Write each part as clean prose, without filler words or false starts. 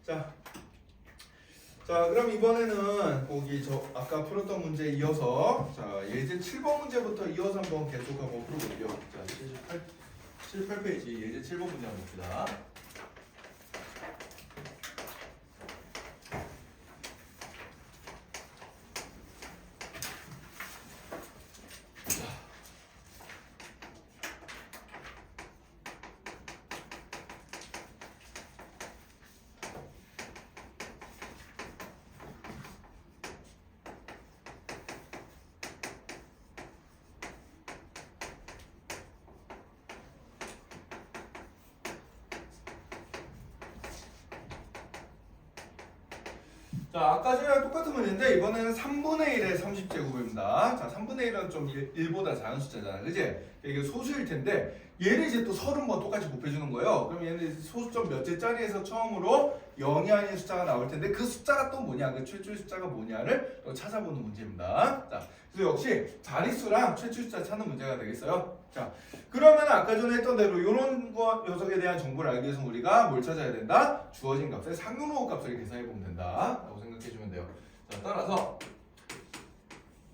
자, 그럼 이번에는 거기 저 아까 풀었던 문제 이어서 예제 7번 문제부터 이어서 한번 계속 한번 풀어볼게요. 자, 78페이지 예제 7번 문제 한번 봅시다. 자, 아까 전이랑 똑같은 문제인데 이번에는 3분의 1의 30제곱입니다. 자, 3분의 1은 좀 1보다 작은 숫자잖아, 그지? 이게 소수일 텐데 얘를 이제 또 30번 똑같이 곱해주는 거예요. 그럼 얘는 소수점 몇째짜리에서 처음으로 0이 아닌 숫자가 나올 텐데 그 숫자가 또 뭐냐, 그 최초의 숫자가 뭐냐를 또 찾아보는 문제입니다. 자, 그래서 역시 자릿수랑 최초의 숫자 찾는 문제가 되겠어요. 자, 그러면 아까 전에 했던 대로 이런 거 녀석에 대한 정보를 알기 위해서 우리가 뭘 찾아야 된다? 주어진 값의 상용로그 값을 계산해 보면 된다 라고 생각해 주면 돼요. 자, 따라서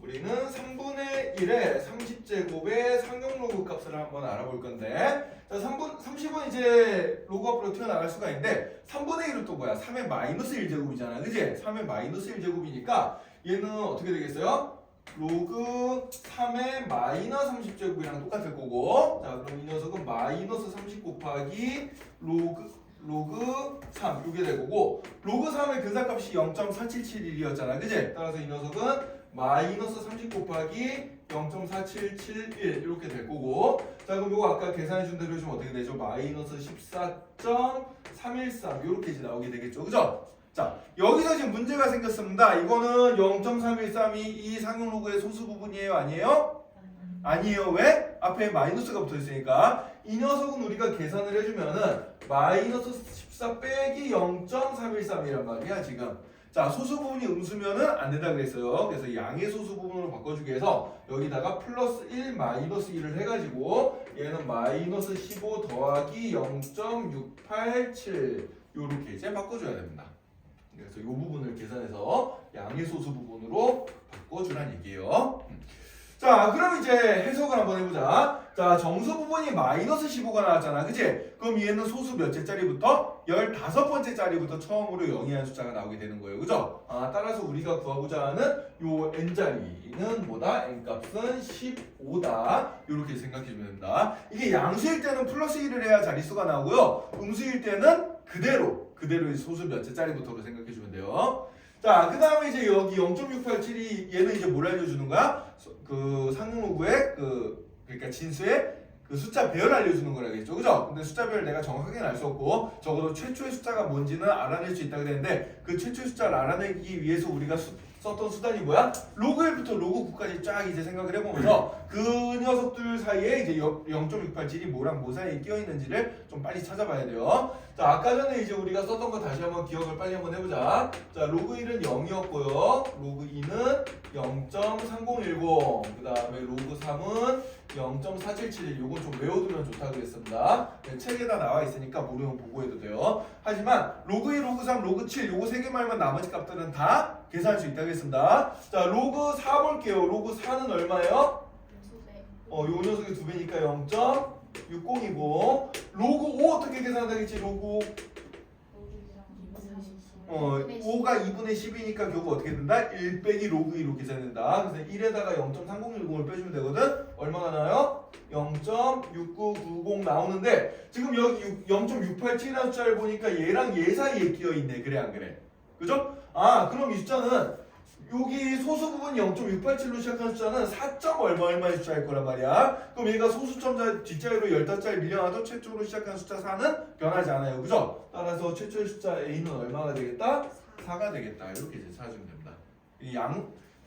우리는 3분의 1의 30제곱의 상용로그 값을 한번 알아볼 건데, 자, 30은 이제 로그 앞으로 튀어나갈 수가 있는데 3분의 1은 또 뭐야? 3의 마이너스 1제곱이잖아, 그지? 3의 마이너스 1제곱이니까 얘는 어떻게 되겠어요? 로그 3의 마이너스 30제곱이랑 똑같을 거고, 자, 그럼 이 녀석은 마이너스 30 곱하기 로그 3 이게 될 거고, 로그 3의 근사값이 0.4771이었잖아, 그지? 따라서 이 녀석은 마이너스 30 곱하기 0.4771 이렇게 될 거고, 자, 그럼 이거 아까 계산해 준 대로 해주면 어떻게 되죠? 마이너스 14.313 이렇게 이제 나오게 되겠죠, 그죠? 자, 여기서 지금 문제가 생겼습니다. 이거는 0.313이 이 상용로그의 소수 부분이에요, 아니에요? 아니에요. 왜? 앞에 마이너스가 붙어 있으니까. 이 녀석은 우리가 계산을 해주면은 마이너스 14 빼기 0.313이란 말이야, 지금. 자, 소수 부분이 음수면은 안 된다 그랬어요. 그래서 양의 소수 부분으로 바꿔주기 위해서 여기다가 플러스 1 마이너스 1을 해가지고 얘는 마이너스 15 더하기 0.687 요렇게 이제 바꿔줘야 됩니다. 그래서 이 부분을 계산해서 양의 소수 부분으로 바꿔주란 얘기예요. 자, 그럼 이제 해석을 한번 해보자. 자, 정수 부분이 마이너스 15가 나왔잖아, 그치? 그럼 얘는 소수 몇째 짜리부터? 15번째 짜리부터 처음으로 0이 한 숫자가 나오게 되는 거예요, 그죠? 따라서 우리가 구하고자 하는 요 n자리는 뭐다? n값은 15다. 이렇게 생각해주면 됩니다. 이게 양수일 때는 플러스 1을 해야 자릿수가 나오고요, 음수일 때는 그대로의 소수 몇째 짜리부터로 생각해주면 돼요. 자, 그 다음에 이제 여기 0.687이 얘는 이제 뭘 알려주는 거야? 그 상용로그의 그러니까 진수의 그 숫자 배열 알려주는 거라겠죠, 그죠? 근데 숫자 배열 내가 정확하게는 알 수 없고 적어도 최초의 숫자가 뭔지는 알아낼 수 있다고 그랬는데 그 최초의 숫자를 알아내기 위해서 우리가 썼던 수단이 뭐야? 로그 1부터 로그 9까지 쫙 이제 생각을 해보면서 그 녀석들 사이에 이제 0.687이 뭐랑 뭐 사이에 끼어 있는지를 좀 빨리 찾아봐야 돼요. 자, 아까 전에 이제 우리가 썼던 거 다시 한번 기억을 빨리 한번 해보자. 자, 로그 1은 0이었고요. 로그 2는 0.3010. 그 다음에 로그 3은 0.4771. 요건 좀 외워두면 좋다고 그랬습니다. 책에다 나와 있으니까 모르면 보고해도 돼요. 하지만 로그 2, 로그 3, 로그 7 요거 세 개 말면 나머지 값들은 다 계산할 수 있다고 했습니다. 자, 로그 4 볼게요. 로그 4는 얼마예요? 요 녀석이 2배니까 0.60이고, 로그 5 어떻게 계산하겠지? 로그 5 5가 2분의 10이니까 결국 어떻게 된다? 1 빼기 로그 2로 계산된다. 그래서 1에다가 0.3010을 빼주면 되거든? 얼마가 나와요? 0.6990 나오는데 지금 여기 0.687이라는 숫자를 보니까 얘랑 얘 사이에 끼어있네. 그래 안 그래? 그죠? 그럼 이 숫자는 여기 소수 부분이 0.687로 시작한 숫자는 4. 얼마의 숫자일 거란 말이야. 그럼 얘가 소수점 뒷자리로 15자리 밀려나도 최초로 시작한 숫자 4는 변하지 않아요, 그죠? 따라서 최초의 숫자 A는 얼마가 되겠다? 4가 되겠다. 이렇게 이제 찾아주면 됩니다.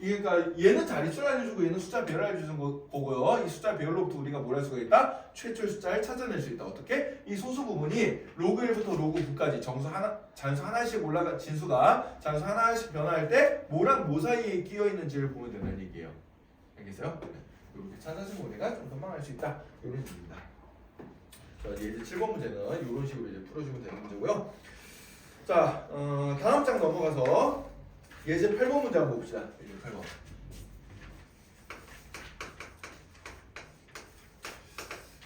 그러니까 얘는 자릿수를 알려주고 얘는 숫자 배열을 알려주는 거고요. 이 숫자 배열로부터 우리가 뭘 할 수가 있다? 최초의 숫자를 찾아낼 수 있다. 어떻게? 이 소수 부분이 로그 1부터 로그 9까지 잔수 하나씩 올라가 진수가 잔수 하나씩 변화할 때 뭐랑 뭐 사이에 끼어 있는지를 보면 된다는 얘기예요. 알겠어요? 이렇게 찾아주면 우리가 좀 금방 알 수 있다. 이런 얘기입니다. 자, 이제 7번 문제는 이런 식으로 이제 풀어주면 되는 문제고요. 자, 자, 다음 장 넘어가서 예제 8번 문제 한번 봅시다. 예제 8번.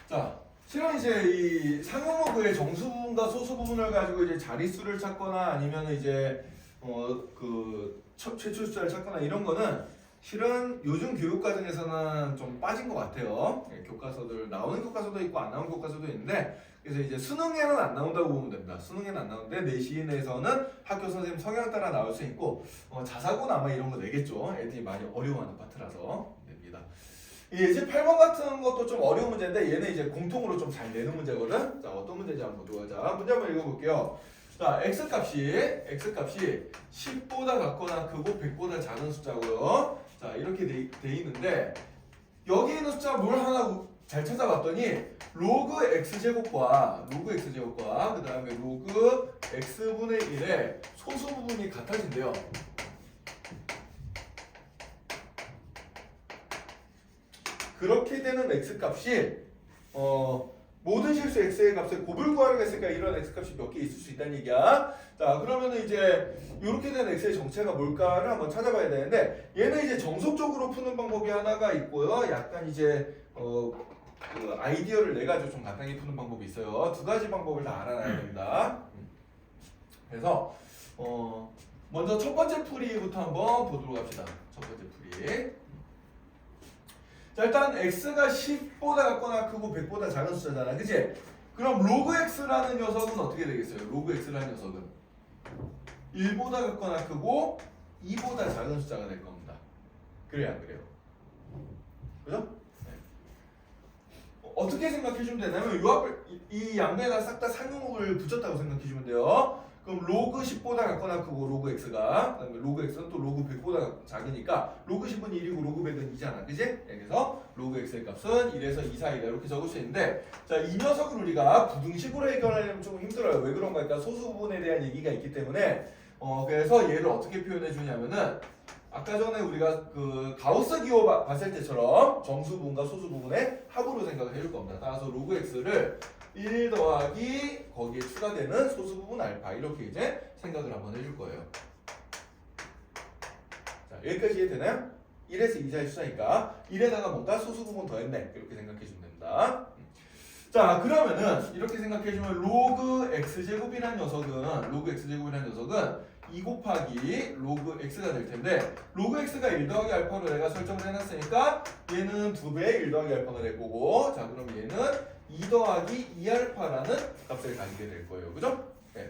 자, 실은 이제 이 상용어구의 정수 부분과 소수 부분을 가지고 이제 자릿수를 찾거나 아니면 이제 그 최초 숫자를 찾거나 이런 거는 실은 요즘 교육 과정에서는 좀 빠진 것 같아요. 예, 교과서들 나오는 교과서도 있고 안 나오는 교과서도 있는데 그래서 이제 수능에는 안 나온다고 보면 됩니다. 수능에는 안 나오는데 내신에서는 학교 선생님 성향 따라 나올 수 있고 자사고는 아마 이런 거 내겠죠. 애들이 많이 어려워하는 파트라서 냅니다. 이제 8번 같은 것도 좀 어려운 문제인데 얘는 이제 공통으로 좀 잘 내는 문제거든. 자, 어떤 문제인지 한번 보도록 하자. 문제 한번 읽어볼게요. 자, x값이 10보다 같거나 크고 100보다 작은 숫자고요. 자, 이렇게 돼 있는데 여기 있는 숫자 뭘 하나 잘 찾아봤더니 로그 x제곱과 그 다음에 로그 x분의 1의 소수 부분이 같아진대요. 그렇게 되는 x값이 모든 실수 x의 값을 곱을 구하려고 했으니까 이런 x값이 몇 개 있을 수 있다는 얘기야. 자, 그러면은 이제 이렇게 된 x의 정체가 뭘까를 한번 찾아봐야 되는데 얘는 이제 정석적으로 푸는 방법이 하나가 있고요. 약간 이제 그 아이디어를 내 가지고 좀 간단히 푸는 방법이 있어요. 두 가지 방법을 다 알아놔야 됩니다. 그래서 먼저 첫 번째 풀이부터 한번 보도록 합시다. 첫 번째 풀이. 자, 일단 x가 10보다 같거나 크고 100보다 작은 숫자잖아. 그치? 그럼 로그 x라는 녀석은 어떻게 되겠어요? 로그 x라는 녀석은 1보다 같거나 크고 2보다 작은 숫자가 될 겁니다. 그래요, 안 그래요? 그죠? 네. 어떻게 생각해 주면 되냐면 요 앞에 이 양배에다 싹 다 상용어를 붙였다고 생각해 주면 돼요. 그럼 로그 10보다 같거나 크고 로그 x가 그다음에 로그 x는 또 로그 100보다 작으니까 로그 10은 1이고 로그 100은 2잖아. 그지? 그래서 로그 x의 값은 1에서 2 사이다. 이렇게 적을 수 있는데 자, 이 녀석을 우리가 부등식으로 해결하려면 조금 힘들어요. 왜 그런가? 그러니까 소수 부분에 대한 얘기가 있기 때문에 그래서 얘를 어떻게 표현해 주냐면은 아까 전에 우리가 그 가우스 기호 봤을 때처럼 정수 부분과 소수 부분의 합으로 생각을 해줄 겁니다. 따라서 로그 x를 1 더하기 거기에 추가되는 소수 부분 알파 이렇게 이제 생각을 한번 해줄 거예요. 자, 여기까지 이해되나요? 1에서 2 사이 숫자니까 1에다가 뭔가 소수 부분 더했네 이렇게 생각해 주면 됩니다. 자, 그러면은 이렇게 생각해 주면 로그 x제곱이라는 녀석은 2 곱하기 로그 x가 될 텐데 로그 x가 1 더하기 알파로 내가 설정을 해놨으니까 얘는 2배 1 더하기 알파가 될 거고 자, 그럼 얘는 2 더하기 2알파라는 값을 가지게 될 거예요. 그죠? 네.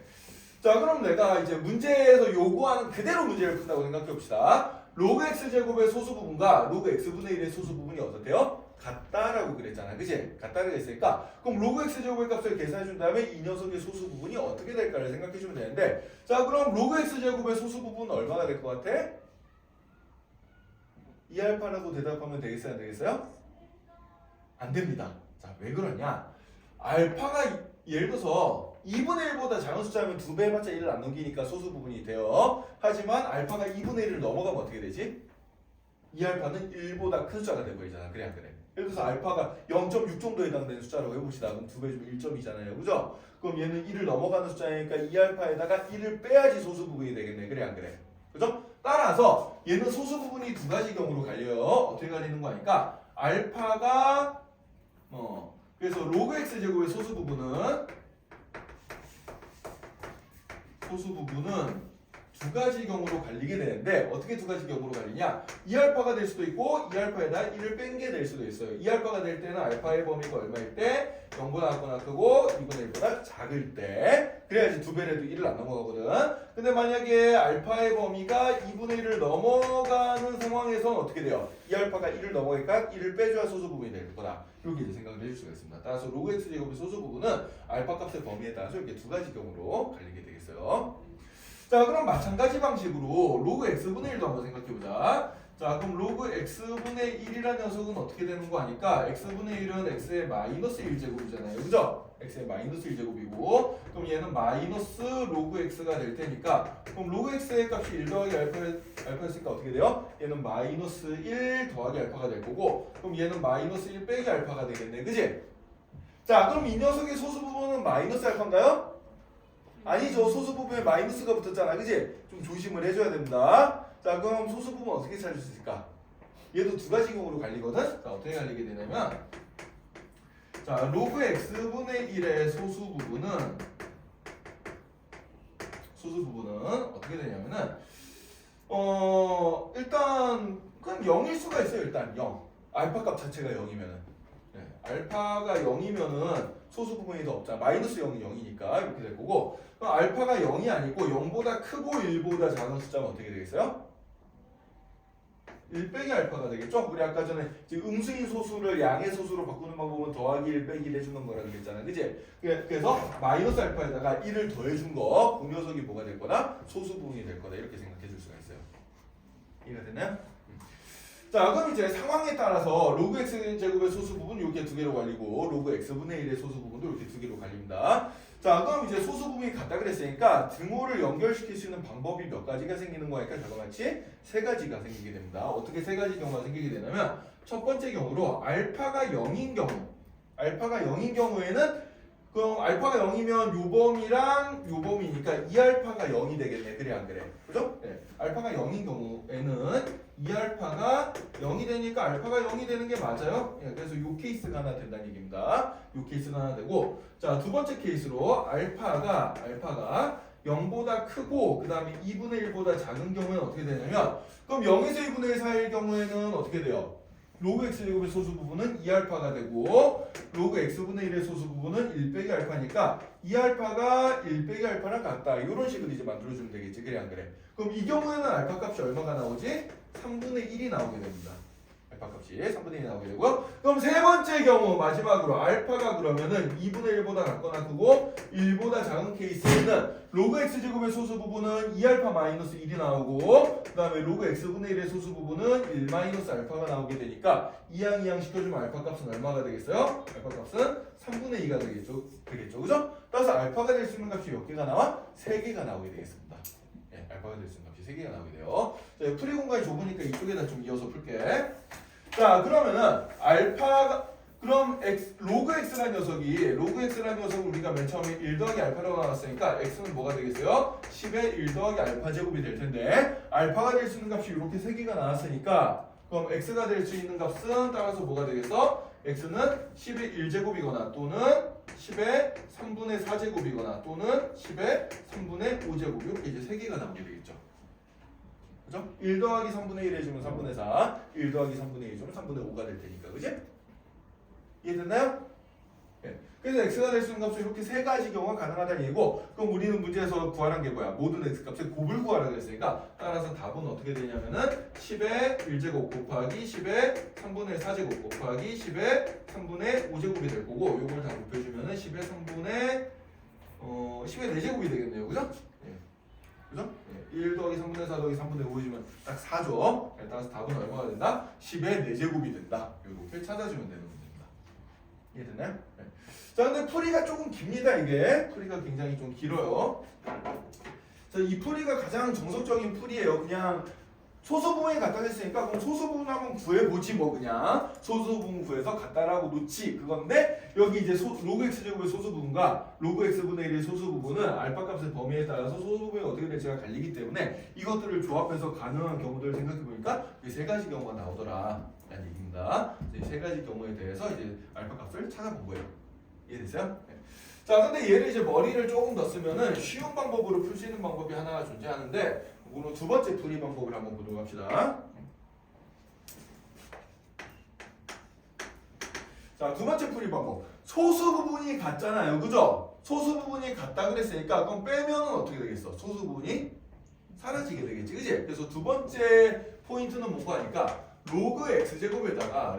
자, 그럼 내가 이제 문제에서 요구하는 그대로 문제를 푼다고 생각해 봅시다. 로그 x제곱의 소수 부분과 로그 x분의 1의 소수 부분이 어떻대요? 같다라고 그랬잖아. 그치? 같다라고 했으니까 그럼 로그 x제곱의 값을 계산해 준 다음에 이 녀석의 소수 부분이 어떻게 될까를 생각해 주면 되는데 자, 그럼 로그 x제곱의 소수 부분은 얼마가 될 것 같아? 2알파라고 대답하면 되겠어요? 안 되겠어요? 안 됩니다. 자, 왜 그러냐? 알파가 예를 들어서 2분의 1보다 작은 숫자면 2배 해봤자 1을 안 넘기니까 소수 부분이 돼요. 하지만 알파가 2분의 1을 넘어가면 어떻게 되지? 이 알파는 1보다 큰 숫자가 돼버리잖아. 그래 안 그래? 예를 들어서 알파가 0.6 정도에 해당되는 숫자라고 해봅시다. 그럼 2배 주면 1.2잖아요. 그죠? 그럼 얘는 1을 넘어가는 숫자니까 이 알파에다가 1을 빼야지 소수 부분이 되겠네. 그래 안 그래? 그죠? 따라서 얘는 소수 부분이 두 가지 경우로 갈려요. 어떻게 갈리는 거 아니까 알파가 그래서 로그 x제곱의 소수 부분은 두 가지 경우로 갈리게 되는데 어떻게 두 가지 경우로 갈리냐? 2알파가 될 수도 있고 2알파에다 1을 뺀 게 될 수도 있어요. 2알파가 될 때는 알파의 범위가 얼마일 때? 0보다 작거나 크고 2분의 1보다 작을 때 그래야지 2배라도 1을 안 넘어가거든. 근데 만약에 알파의 범위가 2분의 1을 넘어가는 상황에서는 어떻게 돼요? 2알파가 1을 넘어가니까 1을 빼줘야 소수 부분이 될 거다. 이렇게 이제 생각을 해줄 수가 있습니다. 따라서 로그 x제곱의 소수 부분은 알파 값의 범위에 따라서 이렇게 두 가지 경우로 갈리게 되겠어요. 자, 그럼 마찬가지 방식으로 로그 x분의 1도 한번 생각해보자. 자, 그럼 로그 x분의 1이라는 녀석은 어떻게 되는 거 아니까 x분의 1은 x의 마이너스 1제곱이잖아요. 그죠? x의 마이너스 1제곱이고 그럼 얘는 마이너스 로그 x가 될 테니까 그럼 로그 x의 값이 1 더하기 알파였으니까 어떻게 돼요? 얘는 마이너스 1 더하기 알파가 될 거고 그럼 얘는 마이너스 1 빼기 알파가 되겠네. 그지? 자, 그럼 이 녀석의 소수 부분은 마이너스 알파인가요? 아니죠. 소수 부분에 마이너스가 붙었잖아. 그지? 좀 조심을 해줘야 됩니다. 자, 그럼 소수 부분 어떻게 찾을 수 있을까? 얘도 두 가지 경우로 갈리거든? 자, 어떻게 갈리게 되냐면, 자, 로그 x분의 1의 소수 부분은 어떻게 되냐면은, 일단, 그냥 0일 수가 있어요. 일단 0. 알파 값 자체가 0이면은. 네, 알파가 0이면은 소수 부분이 더 없잖아. 마이너스 0이 0이니까 이렇게 될 거고, 그럼 알파가 0이 아니고 0보다 크고 1보다 작은 숫자면 어떻게 되겠어요? 1 빼기 알파가 되겠죠? 우리 아까 전에 음수인 소수를 양의 소수로 바꾸는 방법은 더하기 1 빼기 1 해주는 거라고 그랬잖아. 그지? 그래서 마이너스 알파에다가 1을 더해준 거, 그 녀석이 뭐가 될 거다? 소수 부분이 될 거다. 이렇게 생각해 줄 수가 있어요. 이해가 되나요? 자, 그럼 이제 상황에 따라서 로그 x 제곱의 소수 부분 이렇게 두 개로 갈리고 로그 x분의 1의 소수 부분도 이렇게 두 개로 갈립니다. 자, 그럼 이제 소수 부분이 같다 그랬으니까 등호를 연결시킬 수 있는 방법이 몇 가지가 생기는 거니까 저와 같이 세 가지가 생기게 됩니다. 어떻게 세 가지 경우가 생기게 되냐면 첫 번째 경우로 알파가 0인 경우에는 그럼 알파가 0이면 요 범위랑 요 범위니까 2알파가 0이 되겠네. 그래 안 그래? 그죠? 네. 알파가 0인 경우에는 2알파가 0이 되니까 알파가 0이 되는 게 맞아요. 예, 그래서 요 케이스가 하나 된다는 얘기입니다. 요 케이스가 하나 되고, 자, 두 번째 케이스로 알파가 0보다 크고 그 다음에 2분의 1보다 작은 경우에는 어떻게 되냐면, 그럼 0에서 2분의 1 사이의 경우에는 어떻게 돼요? 로그 x제곱의 소수 부분은 2알파가 되고 로그 x분의 1의 소수 부분은 1 빼기 알파니까 2알파가 1 빼기 알파랑 같다. 이런 식으로 이제 만들어주면 되겠지. 그래 안 그래? 그럼 이 경우에는 알파 값이 얼마가 나오지? 3분의 1이 나오게 됩니다. 알파 값이 3분의 1이 나오게 되고요. 그럼 세 번째 경우 마지막으로 알파가 그러면은 2분의 1보다 같거나 크고 1보다 작은 케이스에는 로그 x제곱의 소수 부분은 2알파 마이너스 1이 나오고 그 다음에 로그 x분의 1의 소수 부분은 1 마이너스 알파가 나오게 되니까 이항 시켜주면 알파 값은 얼마가 되겠어요? 알파 값은 3분의 2가 되겠죠? 그죠? 따라서 알파가 될 수 있는 값이 몇 개가 나와? 3개가 나오게 되겠습니다. 네, 알파가 될 수 있는 값이 3개가 나오게 돼요. 자, 풀이 공간이 좁으니까 이쪽에다 좀 이어서 풀게. 자, 그러면은 알파가 그럼 로그 x라는 녀석을 우리가 맨 처음에 1 더하기 알파라고 나왔으니까 x는 뭐가 되겠어요? 10의 1 더하기 알파 제곱이 될 텐데 알파가 될 수 있는 값이 이렇게 3개가 나왔으니까 그럼 x가 될 수 있는 값은 따라서 뭐가 되겠어? x는 10의 1제곱이거나 또는 10의 3분의 4제곱이거나 또는 10의 3분의 5제곱 이렇게 이제 3개가 나오게 되겠죠. 그죠? 1 더하기 3분의 1 해주면 3분의 4, 1 더하기 3분의 1 해주면 3분의 5가 될 테니까, 그지? 이해됐나요? 네. 그래서 x가 될 수 있는 값은 이렇게 세 가지 경우가 가능하다는 얘기고, 그럼 우리는 문제에서 구하란 게 뭐야? 모든 x값의 곱을 구하라고 했으니까 따라서 답은 어떻게 되냐면은 10의 1제곱 곱하기 10의 3분의 4제곱 곱하기 10의 3분의 5제곱이 될 거고, 요걸 다 곱해주면은 10의 3분의 10의 4제곱이 되겠네요, 그죠? 그죠? 1 더하기 3분의 4 더하기 3분의 5이면 딱 4죠. 따라서 답은 얼마가 된다? 10의 4제곱이 된다. 이렇게 찾아주면 되는 문제입니다. 이해됐나요? 네. 자, 근데 풀이가 조금 깁니다. 이게 풀이가 굉장히 좀 길어요. 자, 이 풀이가 가장 정석적인 풀이에요. 그냥 소수 부분이 같다 했으니까 그럼 소수 부분 한번 구해보지 뭐 그냥 소수 부분 구해서 같다라고 놓지 그건데 여기 이제 로그 x제곱의 소수 부분과 로그 x분의 1의 소수 부분은 알파 값의 범위에 따라서 소수 부분이 어떻게 될지가 갈리기 때문에 이것들을 조합해서 가능한 경우들을 생각해보니까 이 세 가지 경우가 나오더라 라는 얘기입니다. 이 세 가지 경우에 대해서 이제 알파 값을 찾아본 거예요. 이해됐어요? 네. 자, 근데 얘를 이제 머리를 조금 더 쓰면은 쉬운 방법으로 풀 수 있는 방법이 하나 존재하는데 오늘 두 번째 풀이 방법을 한번 보도록 합시다. 자, 두 번째 풀이 방법. 소수 부분이 같잖아요. 그죠? 소수 부분이 같다 그랬으니까 그럼 빼면은 어떻게 되겠어? 소수 부분이 사라지게 되겠지. 그지? 그래서 두 번째 포인트는 뭔가 하니까 로그 x제곱에다가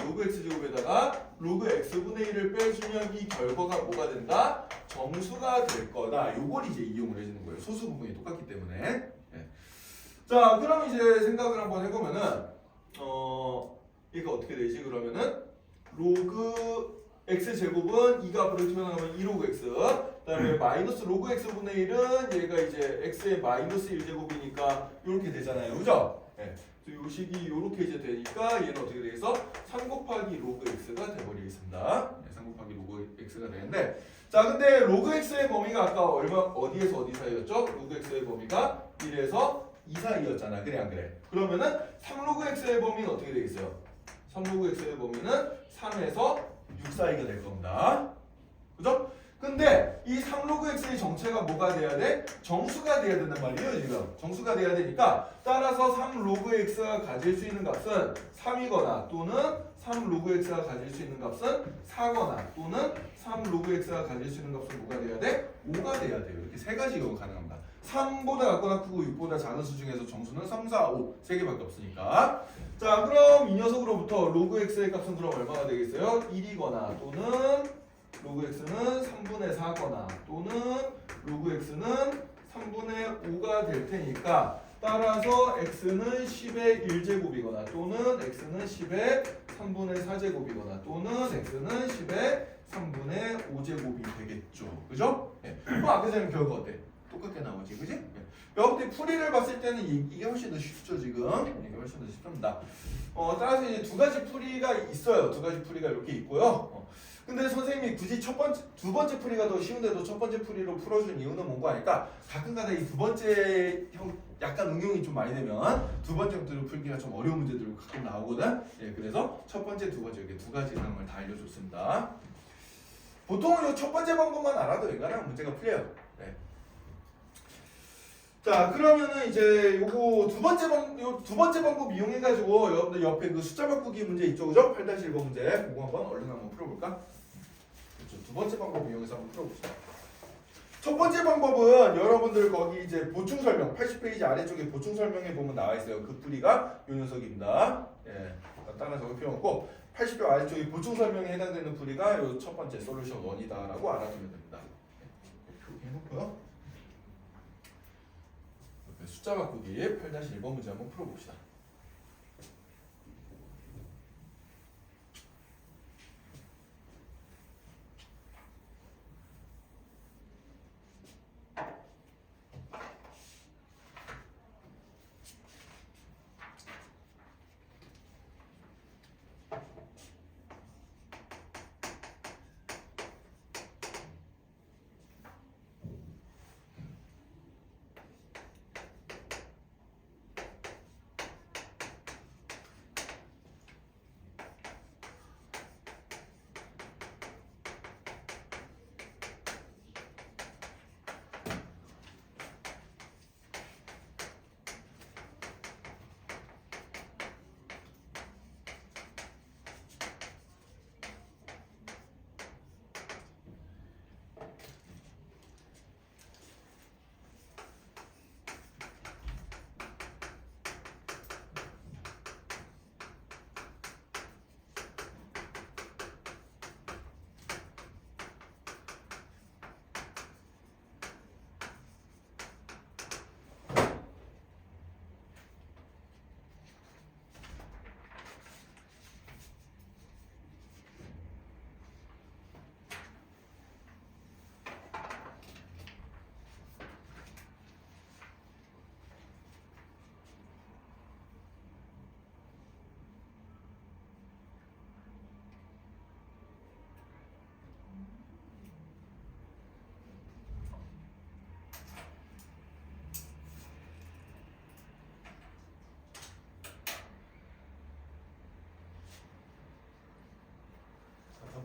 로그 x분의 1을 빼주면 이 결과가 뭐가 된다? 정수가 될 거다. 요걸 이제 이용을 해주는 거예요. 소수 부분이 똑같기 때문에. 네. 자, 그럼 이제 생각을 한번 해보면은 이거 어떻게 되지? 그러면은 로그 x제곱은 2가 앞으로 튀어나가면 2로그 x 그 다음에 마이너스 로그 x분의 1은 얘가 이제 x의 마이너스 1제곱이니까 이렇게 되잖아요. 그죠? 네. 요 식이 이렇게 이제 되니까 얘는 어떻게 되겠어? 3 곱하기 로그 x가 돼버리겠습니다. 네, 3 곱하기 로그 x가 되는데 자, 근데 로그 x의 범위가 아까 어디에서 어디 사이였죠? 로그 x의 범위가 1에서 2 사이였잖아. 그래 안 그래? 그러면은 3로그 x의 범위는 어떻게 되겠어요? 3로그 x의 범위는 3에서 6 사이가 될 겁니다. 그죠? 근데 이 3로그 x의 정체가 뭐가 돼야 돼? 정수가 돼야 된단 말이에요, 지금. 정수가 돼야 되니까 따라서 3로그 x가 가질 수 있는 값은 3이거나 또는 3로그 x가 가질 수 있는 값은 4거나 또는 3로그 x가 가질 수 있는 값은 뭐가 돼야 돼? 5가 돼야 돼요. 이렇게 세 가지 경우 가능합니다. 3보다 작거나 크고 6보다 작은 수 중에서 정수는 3, 4, 5 세 개밖에 없으니까. 자, 그럼 이 녀석으로부터 로그 x의 값은 그럼 얼마가 되겠어요? 1이거나 또는 로그 x는 3분의 4거나 또는 로그 x는 3분의 5가 될 테니까 따라서 x는 10의 1제곱이거나 또는 x는 10의 3분의 4제곱이거나 또는 x는 10의 3분의 5제곱이 되겠죠. 그죠? 예. 그럼 아까 전에 결과 어때? 똑같게 나오지, 그지? 예. 여러분들 풀이를 봤을 때는 이게 훨씬 더 쉽죠, 지금? 이게 훨씬 더 쉽습니다. 따라서 이제 두 가지 풀이가 있어요. 두 가지 풀이가 이렇게 있고요. 근데 선생님이 굳이 두 번째 풀이가 더 쉬운데도 첫 번째 풀이로 풀어준 이유는 뭔가 하니까 가끔가다 이 두 번째 약간 응용이 좀 많이 되면 두 번째부터 풀기가 좀 어려운 문제들이 가끔 나오거든. 예, 그래서 첫 번째, 두 번째 이렇게 두 가지 상황을 다 알려줬습니다. 보통은 이 첫 번째 방법만 알아도 웬간하면 문제가 풀려요. 네. 자, 그러면은 이제 요거 두 번째 방법 이용해가지고 여러분들 옆에 그 숫자 바꾸기 문제 있죠, 그죠? 8-1번 문제 그거 한번 얼른 한번 풀어볼까? 그렇죠. 두 번째 방법 이용해서 한번 풀어봅시다. 첫 번째 방법은 여러분들 거기 이제 보충 설명 80페이지 아래쪽에 보충 설명에 보면 나와 있어요. 그 풀이가 요 녀석입니다. 예, 따라 적을 필요 없고 80페이지 아래쪽에 보충 설명에 해당되는 풀이가 요 첫 번째 솔루션 1이다라고 알아두면 됩니다. 이렇게 해놓고요. 숫자 바꾸기 8-1번 문제 한번 풀어봅시다.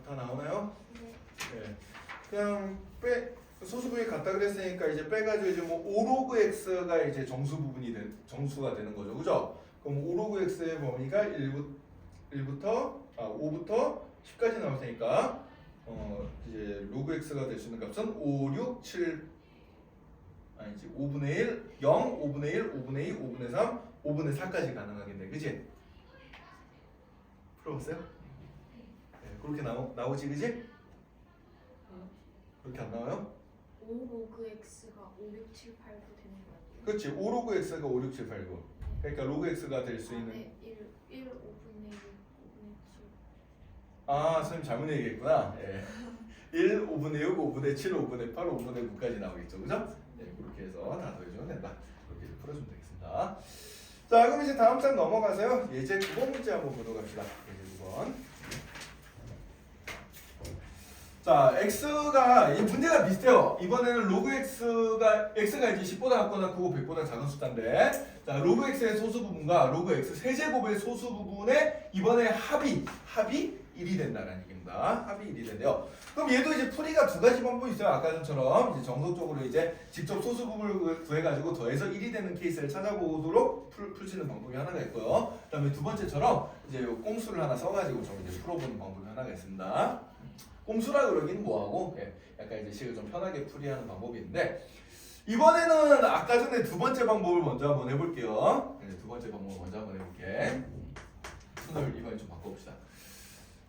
다 나오나요? 네. 그냥 소수부에 갖다 그랬으니까 이제 빼가지고 이제 뭐 5로그 x가 이제 정수가 되는 거죠, 그죠? 그럼 5로그 x의 범위가 5부터 10까지 나올 테니까 이제 로그 x가 될 수 있는 값은 5, 6, 7 아니지 5분의 1, 0, 5분의 1, 5분의 2, 5분의 3, 5분의 4까지 가능하겠네, 그지? 풀어봤어요? 그렇게 나오지, 그지? 그렇게 안 나와요? 5로그 x가 5, 6, 7, 8, 9 되는 거 아니에요? 그렇지. 5로그 x가 5, 6, 7, 8, 9. 그러니까 로그 x가 될 수 있는. 네, 1, 5분의 1, 5분의 7. 아, 선생님 잘못 얘기했구나. 예. 1, 5분의 6, 5분의 7, 5분의 8, 5분의 9까지 나오겠죠, 그죠? 네, 그렇게 해서 다 더해주면 된다. 그렇게 해서 풀어주면 되겠습니다. 자, 그럼 이제 다음 장 넘어가서요. 예제 9번 문제 한번 보도록 합시다. 예제 9번. 자, x가 이 문제가 비슷해요. 이번에는 로그 x가 이제 10보다 작거나 크고 100보다 작은 숫자인데, 자, 로그 x의 소수 부분과 로그 x 세제곱의 소수 부분의 이번에 합이 1이 된다는 얘기입니다. 합이 1이 된대요. 그럼 얘도 이제 풀이가 두 가지 방법이 있어요. 아까 전처럼 이제 정석적으로 이제 직접 소수 부분을 구해가지고 더해서 1이 되는 케이스를 찾아보도록 풀지는 방법이 하나가 있고요. 그다음에 두 번째처럼 이제 요 꼼수를 하나 써가지고 좀 이제 풀어보는 방법이 하나가 있습니다. 꼼수라 그러긴 뭐하고 약간 이제 식을 좀 편하게 풀이하는 방법이 있는데, 이번에는 아까 전에 두 번째 방법을 먼저 한번 해볼게요. 두 번째 방법을 먼저 한번 해볼게. 순을 이번에 좀 바꿔봅시다.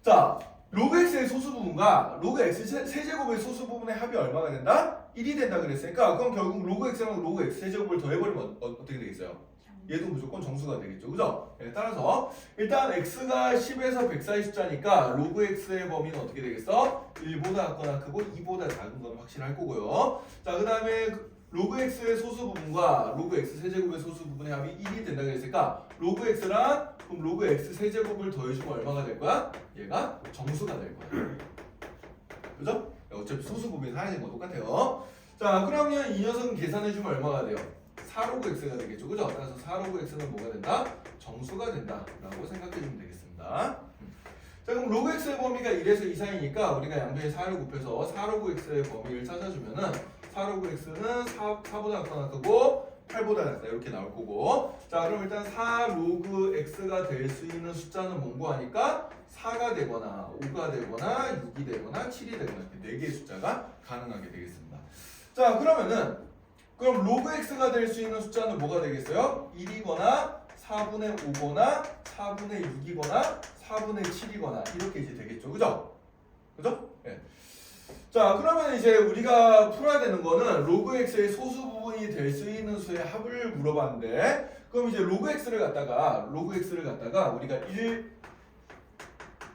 자, 로그 x의 소수 부분과 로그 x 세제곱의 소수 부분의 합이 얼마가 된다? 1이 된다 그랬으니까, 그럼 결국 로그 x랑 로그 x 세제곱을 더해버리면 어떻게 되겠어요? 얘도 무조건 정수가 되겠죠, 그죠? 따라서 일단 x가 10에서 100 사이 숫자니까 로그 x의 범위는 어떻게 되겠어? 1보다 작거나 크고 2보다 작은 건 확실할 거고요. 자, 그 다음에 로그 x의 소수 부분과 로그 x 세제곱의 소수 부분의 합이 1이 된다 그랬으니까 로그 x랑 그럼 로그 x 세제곱을 더해주면 얼마가 될 거야? 얘가 정수가 될 거야. 그죠? 어차피 소수 부분이 사라지는 거 똑같아요. 자, 그러면 이 녀석은 계산해주면 얼마가 돼요? 4로그 x가 되겠죠, 그죠? 따라서 4로그 x는 뭐가 된다? 정수가 된다라고 생각해주면 되겠습니다. 자, 그럼 로그 x의 범위가 1에서 2 사이니까 우리가 양변에 4를 곱해서 4로그 x의 범위를 찾아주면은 4로그 x는 4보다 작거나 크고 8보다 작다 이렇게 나올 거고, 자, 그럼 일단 4로그 x가 될 수 있는 숫자는 뭔고 하니까 4가 되거나 5가 되거나 6이 되거나 7이 되거나 이렇게 4개의 숫자가 가능하게 되겠습니다. 자, 그럼 로그 x가 될 수 있는 숫자는 뭐가 되겠어요? 1이거나 4분의 5거나 4분의 6이거나 4분의 7이거나 이렇게 이제 되겠죠, 그죠? 그죠? 네. 자, 그러면 이제 우리가 풀어야 되는 거는 로그 x의 소수 부분이 될 수 있는 수의 합을 물어봤는데, 그럼 이제 로그 x를 갖다가 우리가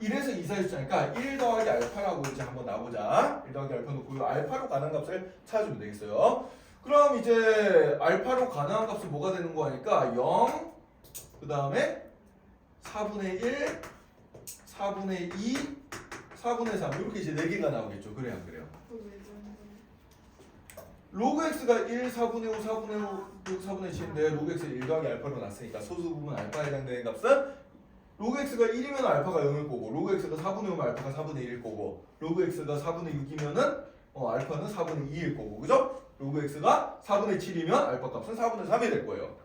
1에서 2 사이 숫자니까 1 더하기 알파라고 이제 한번 놔보자. 1 더하기 알파 놓고 알파로 가는 값을 찾아주면 되겠어요. 그럼 이제 알파로 가능한 값은 뭐가 되는 거 하니까 0, 그 다음에 4분의 1, 4분의 2, 4분의 3 이렇게 이제 4개가 나오겠죠. 그래요, 안 그래요? 왜 그런 거예요? 로그 x가 1, 4분의 5, 4분의 5, 6, 4분의 7인데 로그 x를 1 더하기 알파로 놨으니까 소수 부분 알파에 해당되는 값은 로그 x가 1이면 알파가 0일 거고, 로그 x가 4분의 5면 알파가 4분의 1일 거고, 로그 x가 4분의 6이면은 알파는 4분의 2일 거고, 그죠? 로그 x가 4분의 7이면 알파 값은 4분의 3이 될 거예요.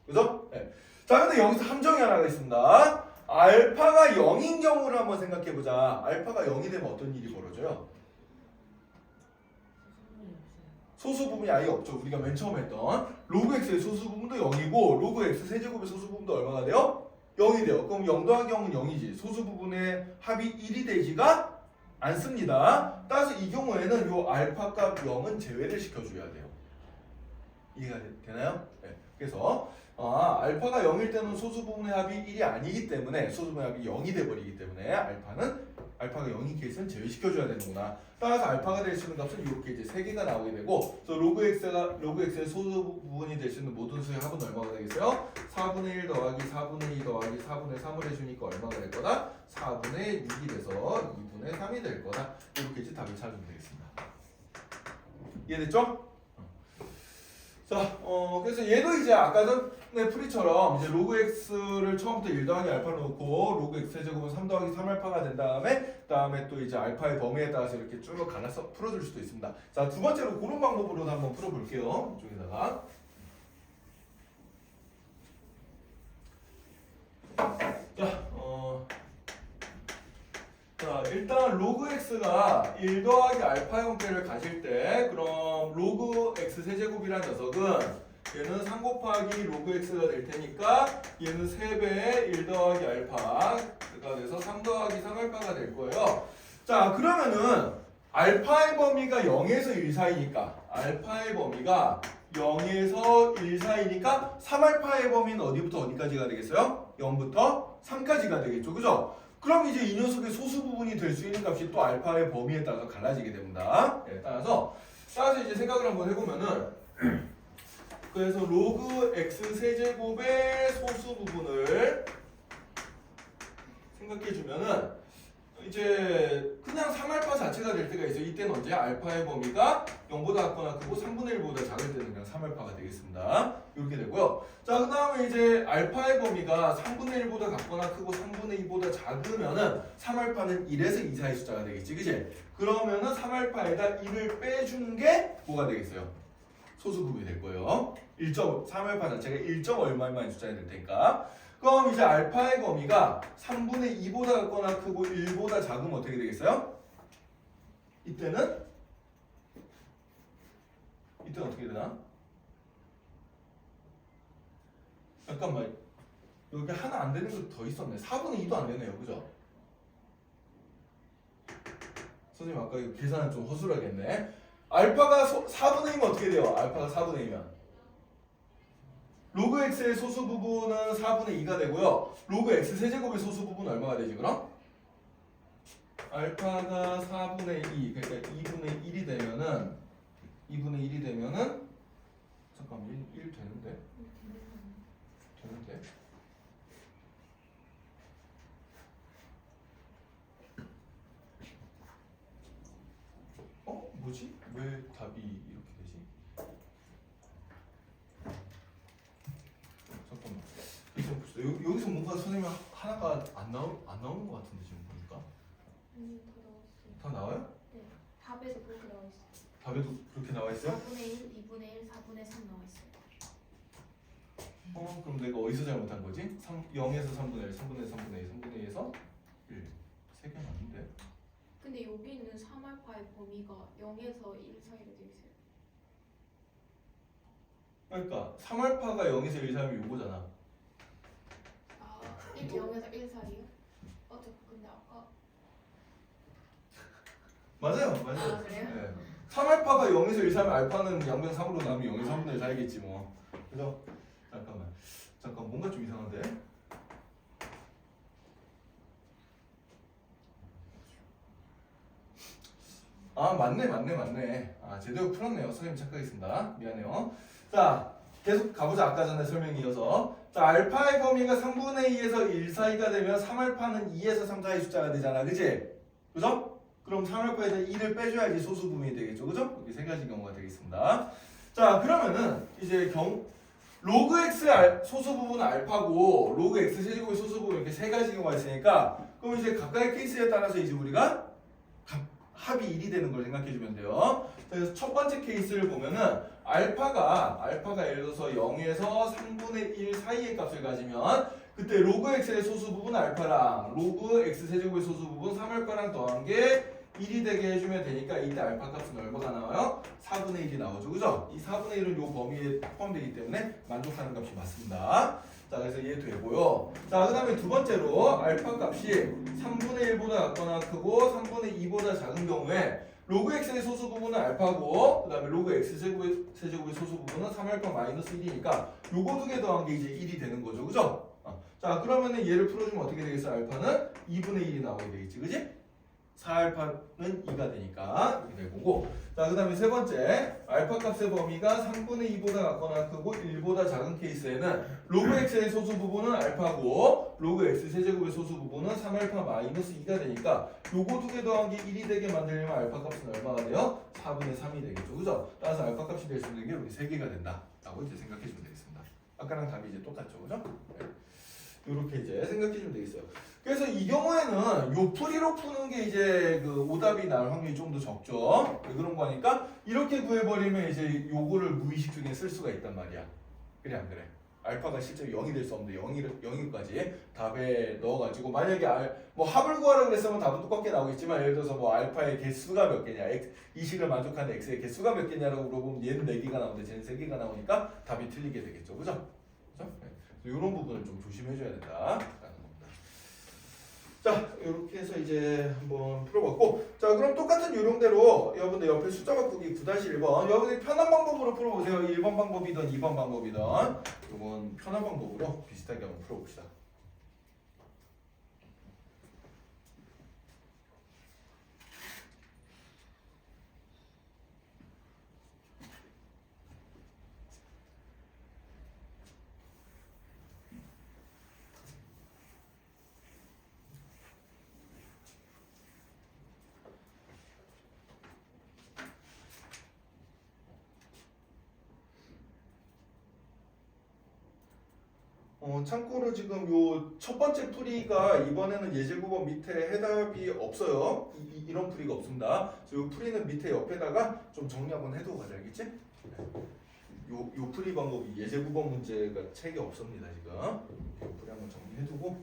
그죠? 네. 자, 근데 여기서 함정이 하나가 있습니다. 알파가 0인 경우를 한번 생각해보자. 알파가 0이 되면 어떤 일이 벌어져요? 소수 부분이 아예 없죠. 우리가 맨 처음 했던 로그 x의 소수 부분도 0이고 로그 x 세제곱의 소수 부분도 얼마가 돼요? 0이 돼요. 그럼 0 더하기 0은 0이지. 소수 부분의 합이 1이 되지가 않습니다. 따라서 이 경우에는 요 알파 값 0은 제외를 시켜줘야 돼요. 이해가 되나요? 네. 그래서 알파가 0일 때는 소수 부분의 합이 1이 아니기 때문에, 소수 부분의 합이 0이 돼버리기 때문에 알파가 0인 케이스는 제외시켜줘야 되는구나. 따라서 알파가 될 수 있는 값은 이렇게 이제 3개가 나오게 되고, 그래서 로그 x의 소수 부분이 될 수 있는 모든 수의 합은 얼마가 되겠어요? 4분의 1 더하기 4분의 2 더하기 4분의 3을 해주니까 얼마가 될 거다? 4분의 6이 돼서 2분의 3이 될 거다. 이렇게 이제 답을 찾으면 되겠습니다. 이해됐죠? 자, 그래서 얘도 이제 아까 전에 풀이처럼 이제 로그 x를 처음부터 1 더하기 알파로 놓고 로그 x 세제곱은 3 더하기 3알파가 된 다음에 또 이제 알파의 범위에 따라서 이렇게 쭉 갈라서 풀어줄 수도 있습니다. 자, 두 번째로 그런 방법으로도 한번 풀어볼게요. 이쪽에다가. 자, 일단 로그 x가 1 더하기 알파 형태를 가질 때, 그럼 로그 x 세제곱이라는 녀석은 얘는 3 곱하기 로그 x가 될 테니까 얘는 3배의 1 더하기 알파가 돼서 3 더하기 3알파가 될 거예요. 자, 그러면은 알파의 범위가 0에서 1 사이니까, 알파의 범위가 0에서 1 사이니까 3알파의 범위는 어디부터 어디까지가 되겠어요? 0부터 3까지가 되겠죠, 그죠? 그럼 이제 이 녀석의 소수 부분이 될 수 있는 값이 또 알파의 범위에 따라서 갈라지게 됩니다. 네, 따라서 이제 생각을 한번 해보면은, 그래서 로그 x 세제곱의 소수 부분을 생각해주면은 이제 그냥 3알파 자체가 될 때가 있어요. 이때는 언제? 알파의 범위가 0보다 작거나 크고 3분의 1보다 작을 때는 그냥 3알파가 되겠습니다. 이렇게 되고요. 자, 그 다음에 이제 알파의 범위가 3분의 1보다 작거나 크고 3분의 2보다 작으면은 3알파는 1에서 2 사이 숫자가 되겠지. 그치? 그러면은 3알파에다 1을 빼준 게 뭐가 되겠어요? 소수부분이 될 거예요. 3알파 자체가 1점 얼마만 숫자가 될 테니까. 그럼 이제 알파의 범위가 3분의 2보다 작거나 크고 1보다 작으면 어떻게 되겠어요? 이때는 어떻게 되나? 잠깐만, 여기 하나 안 되는 거 더 있었네. 4분의 2도 안 되네요. 그죠? 선생님 아까 이거 계산은 좀 허술하게 했네. 알파가 4분의 2면 어떻게 돼요? 알파가 4분의 2면 로그 x의 소수 부분은 4분의 2가 되고요. 로그 x 세제곱의 소수 부분은 얼마가 되지 그럼? 알파가 4분의 2, 그러니까 2분의 1이 되면은 잠깐만 1 되는데? 뭐지? 왜 답이 이렇게 되지? 잠깐만. 좀 봅시다. 여기서 뭔가 선생님 하나가 안 나오는 것 같은데 지금 보니까. 아니 더 나왔어요. 다 나와요? 네. 답에도 그렇게 나와 있어요. 답에도 그렇게 나와 있어요? 4분의 1, 2분의 1, 4분의 3 나와 있어요. 그럼 내가 어디서 잘못한 거지? 0에서 3분의 1, 3분의 3분의 2, 3분의 2에서 1. 3개 맞는데? 근데 여기 있는 3알파의 범위가 0에서 1 사이로 돼 있어요. 그러니까 3알파가 0에서 1 사이면 요거잖아. 아, 0에서 1 사이요? 저 근데 아까 맞아요. 아, 그래요? 네. 3알파가 0에서 1 사이면 알파는 양변 3으로 나누면 0에서 3분의 1 사이겠지 뭐. 그죠? 잠깐 뭔가 좀 이상한데? 아 맞네. 아 제대로 풀었네요. 선생님 착각했습니다. 미안해요. 자 계속 가보자. 아까 전에 설명 이어서. 자 알파의 범위가 3분의 2에서 1 사이가 되면 3알파는 2에서 3 사이 숫자가 되잖아. 그치? 그죠? 그럼 3알파에다 2를 빼줘야지 소수 부분이 되겠죠. 그죠? 이렇게 세 가지 경우가 되겠습니다. 자 그러면은 이제 로그 x의 소수 부분은 알파고 로그 x 세제곱의 소수 부분 이렇게 세 가지 경우가 있으니까 그럼 이제 각각의 케이스에 따라서 이제 우리가 합이 1이 되는 걸 생각해 주면 돼요. 그래서 첫 번째 케이스를 보면은 알파가 예를 들어서 0에서 3분의 1 사이의 값을 가지면 그때 로그 x의 소수 부분 알파랑 로그 x 세제곱의 소수 부분 3알파랑 더한 게 1이 되게 해주면 되니까 이때 알파 값은 얼마가 나와요? 4분의 1이 나오죠. 그죠? 이 4분의 1은 요 범위에 포함되기 때문에 만족하는 값이 맞습니다. 자, 그래서 이해 되고요. 자, 그 다음에 두 번째로 알파 값이 3분의 1보다 작거나 크고 3분의 2보다 작은 경우에 로그 x의 소수 부분은 알파고 그 다음에 로그 x 세제곱의 소수 부분은 3알파 마이너스 1이니까 요거 두 개 더한 게 이제 1이 되는 거죠. 그죠? 자, 그러면은 얘를 풀어주면 어떻게 되겠어? 알파는 2분의 1이 나오게 되겠지. 그지? 4알파는 2가 되니까 이렇게 될 거고. 자, 그 다음에 세 번째 알파 값의 범위가 3분의 2보다 작거나 크고 1보다 작은 케이스에는 로그 x의 소수 부분은 알파고 로그 x 세제곱의 소수 부분은 3알파 마이너스 2가 되니까 요거 두 개 더한 게 1이 되게 만들려면 알파 값은 얼마가 돼요? 4분의 3이 되겠죠. 그죠? 따라서 알파 값이 될 수 있는 게 우리 3개가 된다 라고 이제 생각해 주면 되겠습니다. 아까랑 답이 이제 똑같죠. 그죠? 네. 이렇게 이제 생각해 주면 되겠어요. 그래서 이 경우에는 요 풀이로 푸는 게 이제 그 오답이 나올 확률이 좀 더 적죠. 왜 그런 거니까 이렇게 구해버리면 이제 요거를 무의식 중에 쓸 수가 있단 말이야. 그래 안 그래? 알파가 실제 0이 될 수 없는데 0일까지 답에 넣어가지고 만약에 뭐 합을 구하라고 그랬으면 답은 똑같게 나오겠지만 예를 들어서 뭐 알파의 개수가 몇 개냐 이 식을 만족하는 x의 개수가 몇 개냐라고 물어보면 얘는 4개가 나오는데 쟤는 3개가 나오니까 답이 틀리게 되겠죠. 그죠? 그죠? 네. 이런 부분을 좀 조심해줘야 된다. 자, 이렇게 해서 이제 한번 풀어봤고, 자, 그럼 똑같은 요령대로 여러분들 옆에 숫자 바꾸기 9-1번 여러분들 편한 방법으로 풀어보세요. 1번 방법이든 2번 방법이든 이건 편한 방법으로 비슷하게 한번 풀어봅시다. 참고로 지금 요 첫 번째 풀이가 이번에는 예제구법 밑에 해답이 없어요. 이런 풀이가 없습니다. 그래서 요 풀이는 밑에 옆에다가 좀 정리 한번 해두고 가자, 알겠지? 요 풀이 방법이 예제구법 문제가 책에 없습니다 지금. 요 풀이 한번 정리해두고.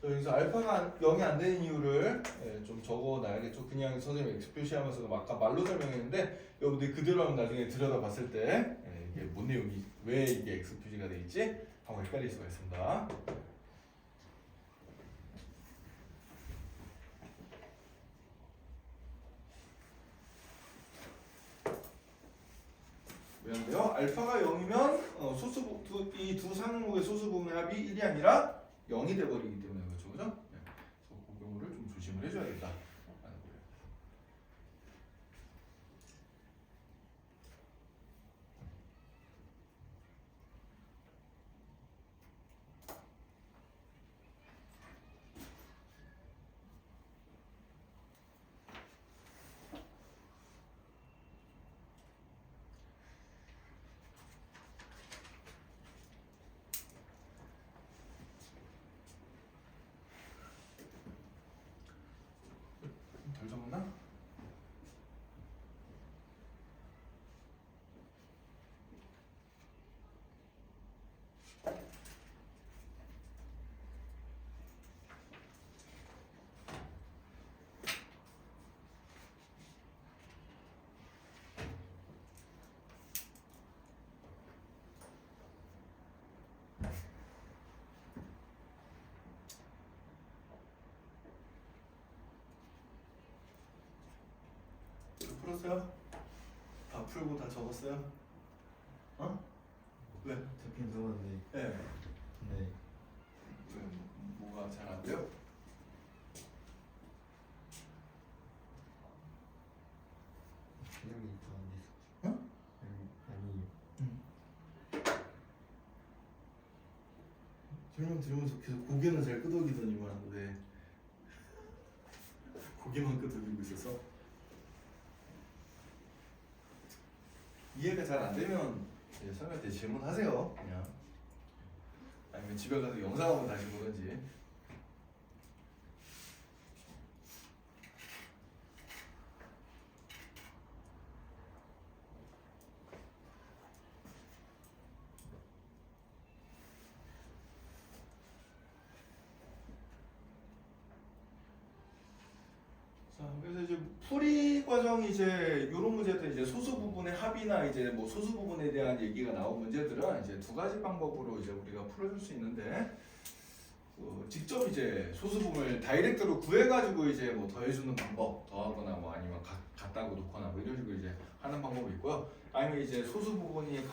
여기서 알파가 0이 안 되는 이유를 좀 적어놔야겠죠. 그냥 선생님 X 표시하면서 아까 말로 설명했는데 여러분들이 그대로 하면 나중에 들여다봤을 때 이게 뭔 내용이 왜 이게 X 표시가 돼 있지? 하고 헷갈릴 수가 있습니다. 왜냐면요 알파가 0이면 이 두 상목의 소수 부분의 합이 1이 아니라 0이 돼버리기 때문에 그렇죠, 그죠? 네. 그래서 그 경우를 좀 조심을 해줘야겠다. 라는 거예요. 덜 적었나? 풀었어요? 다 풀고 다 적었어요? 어? 왜? 잡힌 적었는데 네. 네. 왜 뭐가 잘 안 돼요? 실력이 있었는데 어? 아니 설명 들으면서 계속 고개는 잘 끄덕이더니만 왜 고개만 끄덕이고 있었어? 이해가 잘 안 되면 설명 때 질문하세요 그냥. 아니면 집에 가서 영상 한번 다시 보든지. 자, 그래서 이제 풀이 과정이 이제 이런 문제들 이제 소수 부분의 합이나 이제 뭐 소수 부분에 대한 얘기가 나온 문제들은 이제 두 가지 방법으로 이제 우리가 풀어줄 수 있는데 직접 이제 소수분을 다이렉트로 구해가지고 이제 뭐 더해주는 방법, 더하거나 뭐 아니면 같다고 놓거나 뭐 이런 식으로 이제 하는 방법이 있고요. 아니면 이제 소수 부분이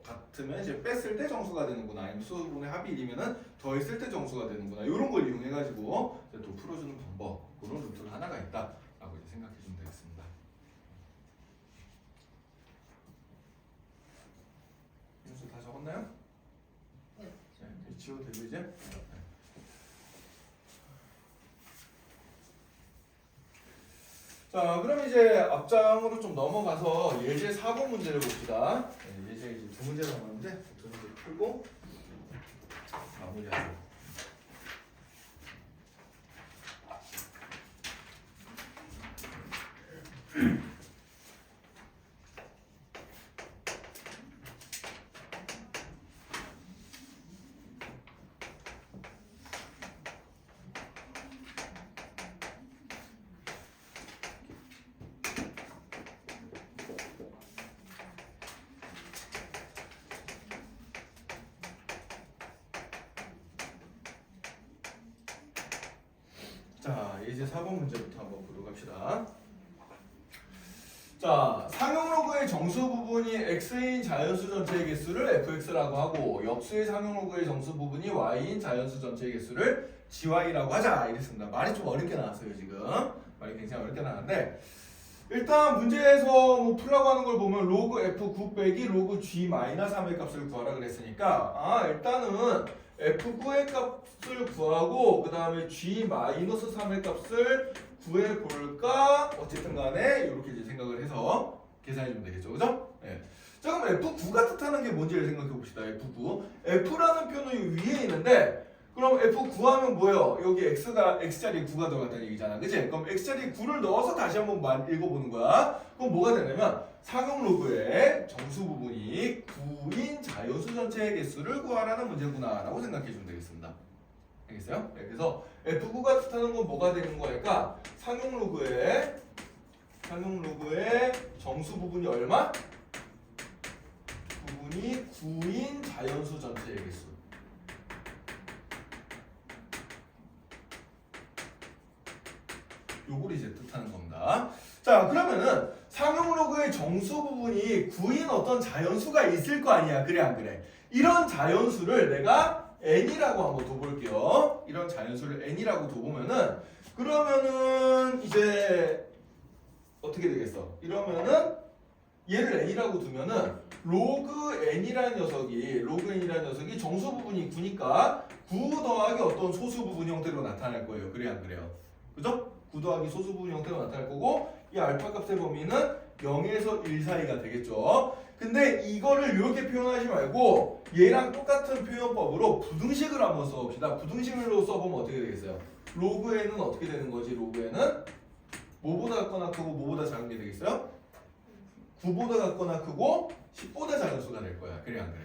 같으면 이제 뺐을 때 정수가 되는구나. 아니면 소수 부분의 합이 1이면은 더했을 때 정수가 되는구나. 이런 걸 이용해가지고 이제 또 풀어주는 방법, 그런 루트가 하나가 있다라고 이제 생각해주면 되겠습니다. 인수 다 적었나요? 네. 네, 지워도 되고 이제. 자, 그럼 이제 앞장으로 좀 넘어가서 예제 4번 문제를 봅시다. 네, 예제 이제 두 문제 남았는데 두 문제 풀고 마무리하죠. 자, 예제 4번 문제부터 한번 보도록 합시다. 자, 상용로그의 정수 부분이 x인 자연수 전체의 개수를 fx라고 하고 역수의 상용로그의 정수 부분이 y인 자연수 전체의 개수를 gy라고 하자 이랬습니다. 말이 좀 어렵게 나왔어요 지금. 말이 굉장히 어렵게 나왔는데 일단 문제에서 뭐 풀라고 하는 걸 보면 로그 f9 빼기 로그 g 마이너스 3의 값을 구하라 그랬으니까 일단은 f9의 값을 구하고 그 다음에 g 마이너스 3의 값을 구해볼까? 어쨌든 간에 이렇게 이제 생각을 해서 계산해주면 되겠죠. 그죠? 예. 자, 그럼 F9가 뜻하는 게 뭔지를 생각해 봅시다. F9. F라는 표는 위에 있는데, 그럼 F9 하면 뭐예요? 여기 X자리에 9가 들어갔다는 얘기잖아. 그치? 그럼 X자리에 9를 넣어서 다시 한번 읽어보는 거야. 그럼 뭐가 되냐면, 상용로그의 정수 부분이 9인 자연수 전체의 개수를 구하라는 문제구나. 라고 생각해 주면 되겠습니다. 알겠어요? 네, 그래서 F9가 뜻하는 건 뭐가 되는 거니까 상용로그의 정수 부분이 얼마? 부분이 9인 자연수 전체의 개수. 요걸 이제 뜻하는 겁니다. 자, 그러면은 상용로그의 정수 부분이 9인 어떤 자연수가 있을 거 아니야. 그래 안 그래? 이런 자연수를 내가 n이라고 한번 둬볼게요. 이런 자연수를 n이라고 둬보면은 그러면은 이제 어떻게 되겠어? 이러면은 얘를 n이라고 두면은 로그 n이라는 녀석이 정수 부분이 9니까 9 더하기 어떤 소수 부분 형태로 나타날 거예요. 그래 안 그래요? 그죠? 9 더하기 소수 부분 형태로 나타날 거고 이 알파 값의 범위는 0에서 1 사이가 되겠죠. 근데 이거를 이렇게 표현하지 말고 얘랑 똑같은 표현법으로 부등식을 한번 써봅시다. 부등식으로 써보면 어떻게 되겠어요? 로그 n은 어떻게 되는 거지? 로그 n은 뭐보다 같거나 크고 뭐보다 작은 게 되겠어요? 9보다 같거나 크고 10보다 작은 수가 될 거야. 그래 안 그래?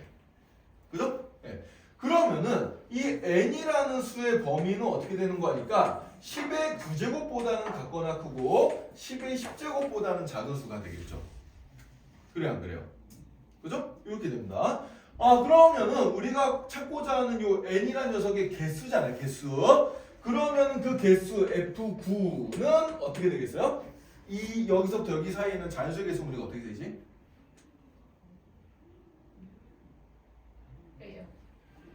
그죠? 네. 그러면은 이 n이라는 수의 범위는 어떻게 되는 거니까 10의 9제곱보다는 같거나 크고 10의 10제곱보다는 작은 수가 되겠죠. 그래 안 그래요? 그죠? 이렇게 됩니다. 그러면은 우리가 찾고자 하는 요 n이라는 녀석의 개수잖아요. 개수. 그러면 그 개수 f9는 어떻게 되겠어요? 이 여기서부터 여기 사이에 있는 자연수의 개수 우리가 어떻게 되지? 빼요.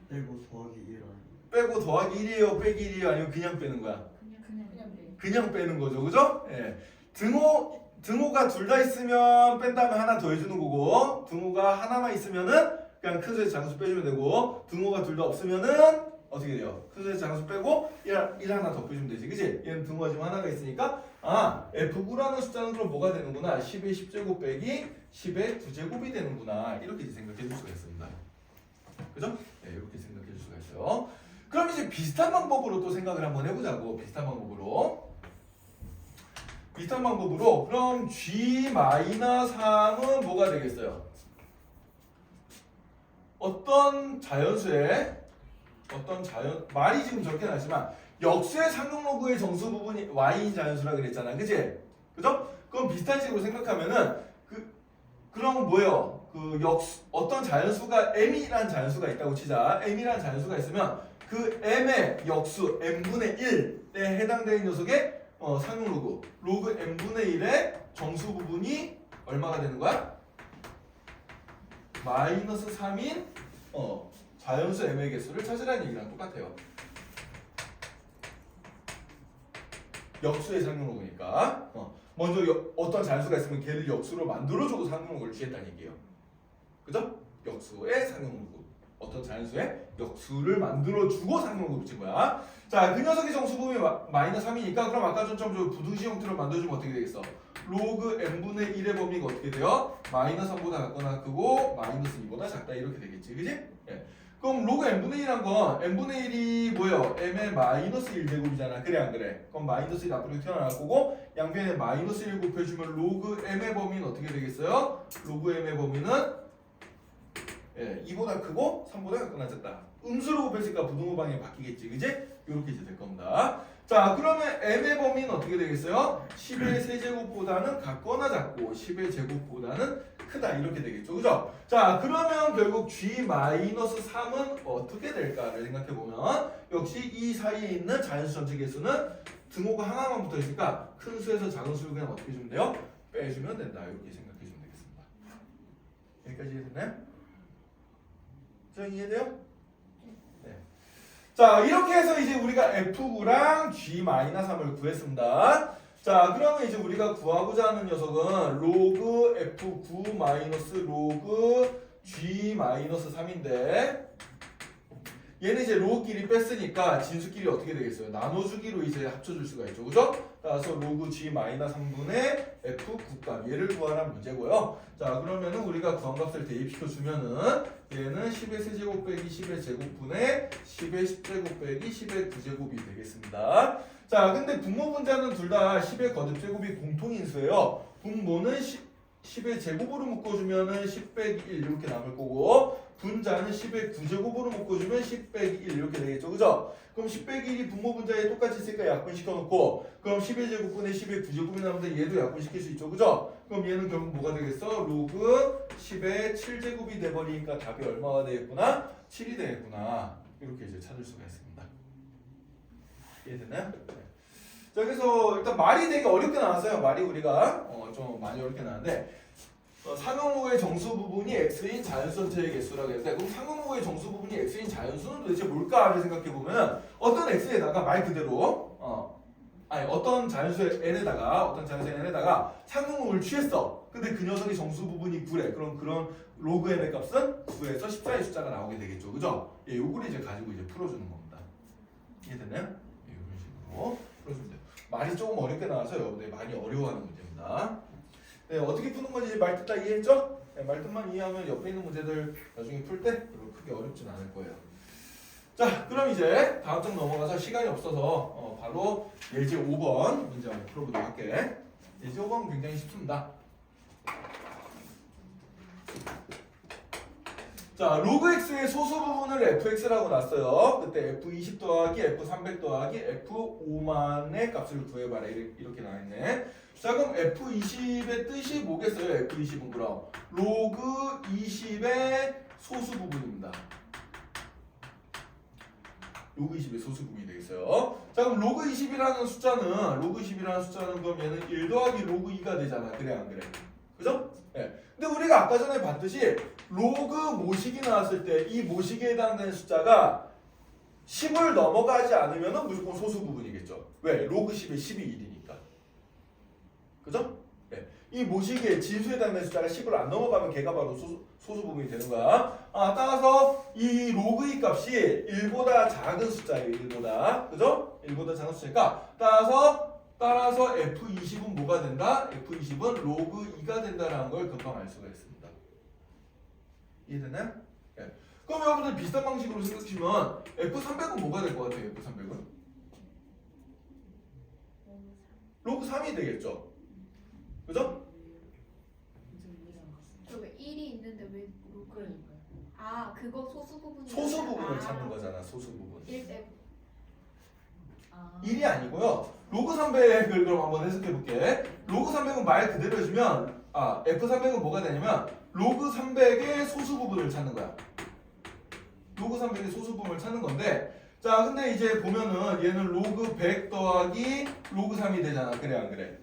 빼고 더하기 1 아니에요? 빼고 더하기 1이에요? 빼기 1이에요? 아니면 그냥 빼는 거야? 그냥 빼요. 그냥 빼는 거죠. 그죠? 예. 등호가 둘 다 있으면 뺀 다음에 하나 더 해주는 거고 등호가 하나만 있으면은 그냥 큰 수에서 작은 수 빼주면 되고 등호가 둘 다 없으면은 어떻게 돼요? 큰 수에서 작은 수 빼고 1 하나 더 빼주면 되지. 그치? 얘는 등호가 지금 하나가 있으니까 F9라는 숫자는 그럼 뭐가 되는구나? 10의 10제곱 빼기 10의 9제곱이 되는구나. 이렇게 이제 생각해 줄 수가 있습니다. 그죠? 네, 이렇게 생각해 줄 수가 있어요. 그럼 이제 비슷한 방법으로 또 생각을 한번 해보자고. 비슷한 방법으로 그럼 G-3은 뭐가 되겠어요? 말이 지금 저렇게 나지만 역수의 상용로그의 정수 부분이 Y인 자연수라 그랬잖아. 그치? 그죠? 그럼 비슷한 식으로 생각하면은 그럼 뭐예요? 어떤 자연수가 M이라는 자연수가 있다고 치자. M이라는 자연수가 있으면 그 m의 역수 n분의 1에 해당되는 녀석의 상용 로그 n분의 1의 정수 부분이 얼마가 되는 거야? 마이너스 3인 자연수 m의 개수를 찾으라는 얘기랑 똑같아요. 역수의 상용 로그니까 먼저 어떤 자연수가 있으면 걔를 역수로 만들어줘도 상용 로그를 취했다는 얘기예요. 그죠? 역수의 상용 로그. 어떤 자연수의 역수를 만들어주고 상용 로그 붙인 거야. 자, 그 녀석의 정수 부분이 마이너스 3이니까 그럼 아까 전처럼 부등식 형태로 만들어주면 어떻게 되겠어? 로그 n분의 1의 범위가 어떻게 돼요? 마이너스 3보다 작거나 크고 마이너스 2보다 작다 이렇게 되겠지. 그지? 예. 그럼 로그 n분의 1한 건 n분의 1이 뭐예요? m의 마이너스 1제곱이잖아. 그래 안 그래? 그럼 마이너스 1 앞으로 튀어나갈 거고 양변에 마이너스 1 곱해주면 로그 m의 범위는 어떻게 되겠어요? 로그 m의 범위는 2보다 크고 3보다 작거나 작다. 음수로 곱했으니까 부등호 방향이 바뀌겠지. 그지? 이렇게 이제 될 겁니다. 자, 그러면 m의 범위는 어떻게 되겠어요? 10의 세제곱보다는 같거나 작고 10의 제곱보다는 크다 이렇게 되겠죠. 그죠? 자, 그러면 결국 g-3은 어떻게 될까를 생각해 보면 역시 이 사이에 있는 자연수 전체 개수는 등호가 하나만 붙어 있으니까 큰 수에서 작은 수를 그냥 어떻게 주면 돼요? 빼주면 된다. 이렇게 생각해 주면 되겠습니다. 여기까지 이해됐나요? 저 이해돼요? 네. 자, 이렇게 해서 이제 우리가 F9랑 G-3을 구했습니다. 자, 그러면 이제 우리가 구하고자 하는 녀석은 로그 F9 마이너스 로그 G-3인데 얘는 이제 로그끼리 뺐으니까 진수끼리 어떻게 되겠어요? 나눠주기로 이제 합쳐줄 수가 있죠. 그죠? 따라서 로그 G-3분의 F9값 얘를 구하라는 문제고요. 자, 그러면은 우리가 구한값을 대입시켜 주면은 얘는 10의 세제곱 빼기 10의 제곱분의 10의 10제곱 빼기 10의 9제곱이 되겠습니다. 자, 근데 분모 분자는 둘 다 10의 거듭제곱이 공통인수예요. 분모는 10의 제곱으로 묶어주면은 10 빼기 1 이렇게 남을 거고 분자는 10의 9제곱으로 묶어주면 10 빼기 1 이렇게 되겠죠. 그죠? 그럼 10 빼기 1이 분모 분자에 똑같이 있으니까 약분시켜 놓고 그럼 10의 제곱분의 10의 9제곱이 나오는데 얘도 약분시킬 수 있죠. 그죠? 그럼 얘는 결국 뭐가 되겠어? 로그 10의 7제곱이 돼버리니까 답이 얼마가 되겠구나? 7이 되겠구나. 이렇게 이제 찾을 수가 있습니다. 이해됐나요? 네. 자, 그래서 일단 말이 되게 어렵게 나왔어요. 말이 우리가 좀 많이 어렵게 나왔는데 상용호의 정수 부분이 x인 자연수 전체의 개수라고 했는데 그럼 상용호의 정수 부분이 x인 자연수는 도대체 뭘까를 생각해 보면 어떤 x에다가 말 그대로 어떤 자연수 n에다가 상용호를 취했어. 근데 그 녀석의 정수 부분이 9래. 그럼 그런 로그 n의 값은 9에서 14의 숫자가 나오게 되겠죠. 그죠? 예, 요거를 이제 가지고 이제 풀어주는 겁니다. 이해됐나요? 예, 이런 식으로 풀어주면 돼요. 말이 조금 어렵게 나와서 여러분들이 많이 어려워하는 문제입니다. 네, 어떻게 푸는 건지 말 듣다 이해했죠? 네, 말 뜻만 이해하면 옆에 있는 문제들 나중에 풀 때 별로 크게 어렵진 않을 거예요. 자, 그럼 이제 다음 장 넘어가서 시간이 없어서 바로 예제 5번 문제 한번 풀어보도록 할게. 예제 5번 굉장히 쉽습니다. 자, 로그 x의 소수 부분을 fx라고 놨어요. 그때 f20 더하기 f300 더하기 f5만의 값을 구해봐라 이렇게 나와있네. 자, 그럼 f20의 뜻이 뭐겠어요? f20은 그럼 로그 20의 소수 부분입니다. 로그 20의 소수 부분이 되겠어요. 자, 그럼 로그 20이라는 숫자는 그럼 얘는 1 더하기 로그 2가 되잖아. 그래 안 그래? 그죠? 네. 근데 우리가 아까 전에 봤듯이 로그 모식이 나왔을 때 이 모식에 해당되는 숫자가 10을 넘어가지 않으면 무조건 소수 부분이겠죠. 왜? 로그 10의 10이 1이니까. 그죠? 네. 이 모식의 진수에 해당되는 숫자가 10을 안 넘어가면 걔가 바로 소수 부분이 되는 거야. 따라서 이 로그 2 값이 1보다 작은 숫자예요. 1보다. 그죠? 1보다 작은 숫자니까 따라서 F20은 뭐가 된다? F20은 로그 2가 된다라는 걸 금방 알 수가 있습니다. 이해되나요? 네. 그럼 여러분들 비슷한 방식으로 생각하시면 F300은 뭐가 될 것 같아요? F300은? 로그 3이 되겠죠? 그죠? 왜 1이 있는데 왜 로그를? 그러니까요. 그거 소수 부분이. 소수 부분을 찾는 거잖아. 소수 부분. 1대. 1이 아니고요. 로그 300을 그럼 한번 해석해 볼게. 로그 300은 말 그대로 해주면 F300은 뭐가 되냐면 로그 300의 소수 부분을 찾는 거야. 로그 300의 소수 부분을 찾는 건데 자, 근데 이제 보면은 얘는 로그 100 더하기 로그 3이 되잖아. 그래 안 그래?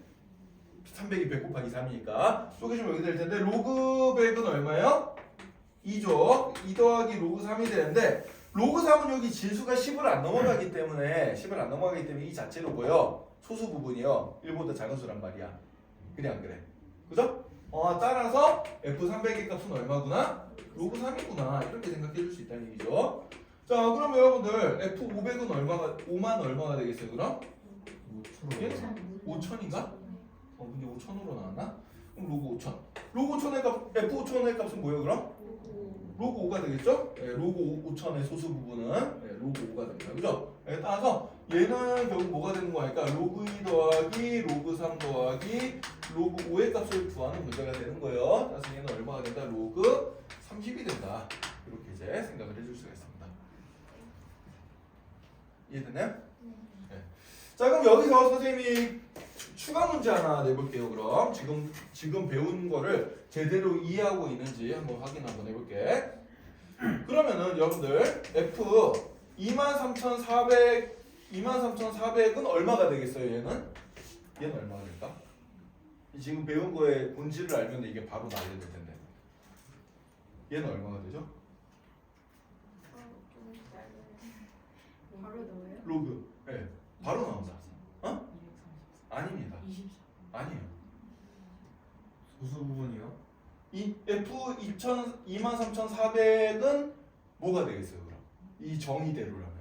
300이 100 곱하기 3이니까 쪼개주면 여기 될 텐데 로그 100은 얼마예요? 2죠. 2 더하기 로그 3이 되는데 로그 3은 여기 진수가 10을 안 넘어가기 때문에 이 자체로 뭐요? 소수 부분이요. 1보다 작은 수란 말이야. 그래 안 그래? 그죠? 따라서 F300의 값은 얼마구나? 로그 3이구나. 이렇게 생각해 줄 수 있다는 얘기죠. 자, 그럼 여러분들 F500은 얼마가 5만 얼마가 되겠어요? 그럼? 5천인가? 근데 5천으로 나왔나? 그럼 로그 5천. 로그 5천의 값, F5천의 값은 뭐예요, 그럼? 로그 5가 되겠죠? 네, 로그 5천의 소수 부분은 로그 5가 됩니다. 그죠? 따라서 얘는 결국 뭐가 되는 거니까 로그 2 더하기 로그 3 더하기 로그 5의 값을 구하는 문제가 되는 거예요. 따라서 얘는 얼마가 된다? 로그 30이 된다. 이렇게 이제 생각을 해줄 수가 있습니다. 이해됐나요? 네. 자, 그럼 여기서 선생님이 추가 문제 하나 내볼게요. 그럼 지금 배운 거를 제대로 이해하고 있는지 한번 확인 한번 해볼게. 그러면은 여러분들 F 23,400은 얼마가 되겠어요? 얘는 얼마가 될까? 지금 배운 거의 본질을 알면 이게 바로 나오게 될 텐데. 얘는 얼마가 되죠? 바로 넣어요? 로그. 네, 바로 나온다. 아닙니다. 24. 아니에요. 소수 부분이요? 이 F 23,400은 뭐가 되겠어요, 그럼? 이 정의대로라면.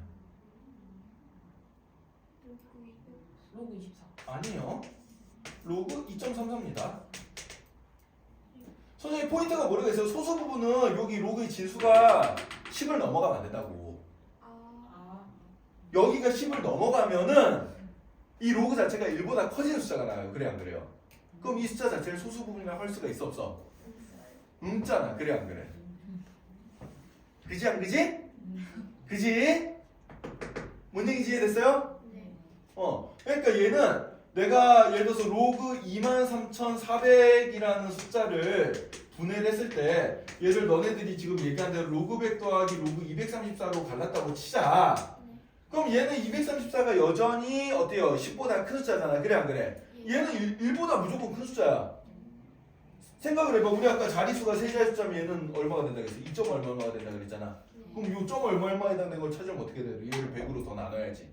로그 24. 아니요. 로그 2.33입니다. 선생님 포인트가 모르겠어요. 소수 부분은 여기 로그의 진수가 10을 넘어가면 안 된다고. 아. 여기가 10을 넘어가면은 이 로그 자체가 1보다 커지는 숫자가 나와요. 그래 안 그래요? 그럼 이 숫자 자체를 소수 부분이라 할 수가 있어 없어? 잖아. 그래 안 그래? 그지 안 그지? 그지? 뭔 얘기인지 이해됐어요? 네. 그러니까 얘는 내가 예를 들어서 로그 23,400이라는 숫자를 분해를 했을 때 얘를 너네들이 지금 얘기한 대로 로그 100 더하기 로그 234로 갈랐다고 치자. 그럼 얘는 234가 여전히 어때요? 10보다 큰 숫자잖아. 그래 안 그래? 얘는 1보다 무조건 큰 숫자야. 생각을 해봐. 우리 아까 자릿수가 세 자리 숫자면 얘는 얼마가 된다 그랬어? 2점 얼마가 된다 그랬잖아. 그럼 요 점 얼마에 해당되는 걸 찾으면 어떻게 돼? 얘를 100으로 더 나눠야지.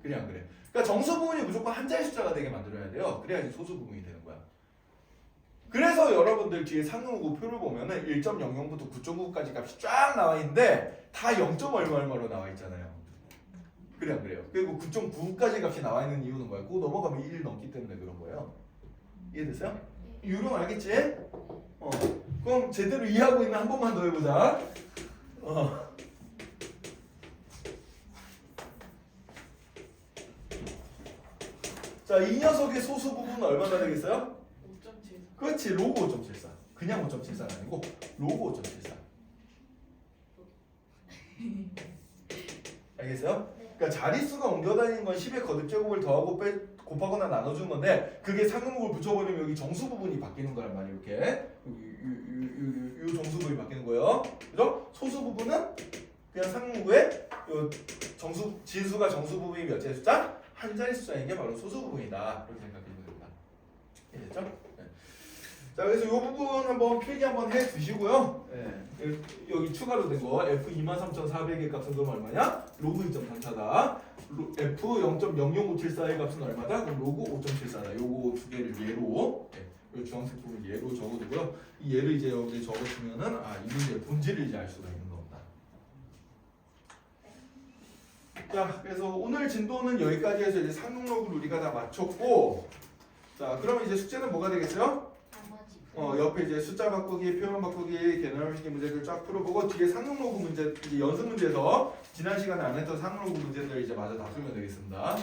그래 안 그래? 그러니까 정수 부분이 무조건 한 자리 숫자가 되게 만들어야 돼요. 그래야지 소수 부분이 되는 거야. 그래서 여러분들 뒤에 상용구 표를 보면은 1.00부터 9.9까지 값이 쫙 나와 있는데 다 0. 얼마로 나와 있잖아요. 그래 안 그래요? 그리고 9.9까지 값이 나와 있는 이유는 뭐야? 그거 넘어가면 1 넘기 때문에 그런 거예요. 이해됐어요? 유령 알겠지? 그럼 제대로 이해하고 있는 한 번만 더 해보자. 자, 이 녀석의 소수 부분은 얼마나 되겠어요? 5.74. 그렇지, 로그 5.74. 그냥 5.74가 아니고 로그 5.74. 알겠어요? 그러니까 자릿수가 옮겨다니는 건 10의 거듭제곱을 더하고 곱하거나 나눠주는 건데 그게 상등목을 붙여버리면 여기 정수 부분이 바뀌는 거란 말이에요. 이렇게 이 정수 부분이 바뀌는 거예요. 그죠? 소수 부분은 그냥 상등목에 정수 진수가 정수 부분이 몇 자리 숫자? 한 자리 숫자인 게 바로 소수 부분이다. 이렇게 생각해주면 됩니다. 이해됐죠? 네. 자, 그래서 이 부분 한번 필기 한번 해 두시고요. 네. 여기 추가로 된 거 F 23,400의 값은 그럼 얼마냐? 로그 2.34다. F 0.00574의 값은 얼마다? 그럼 로그 5.74다. 요거 두 개를 예로, 요 주황색 부분 예로 적어두고요. 이 예를 이제 여기 적어주면은 이 문제의 본질을 이제 알 수가 있는 겁니다. 자, 그래서 오늘 진도는 여기까지 해서 이제 상등록을 우리가 다 마쳤고, 자, 그러면 이제 숙제는 뭐가 되겠어요? 옆에 이제 숫자 바꾸기, 표현 바꾸기, 개념식의 문제들 쫙 풀어보고 뒤에 상등로그 문제, 이제 연습 문제에서 지난 시간에 안 했던 상등로그 문제들 이제 마저 다 풀면 되겠습니다.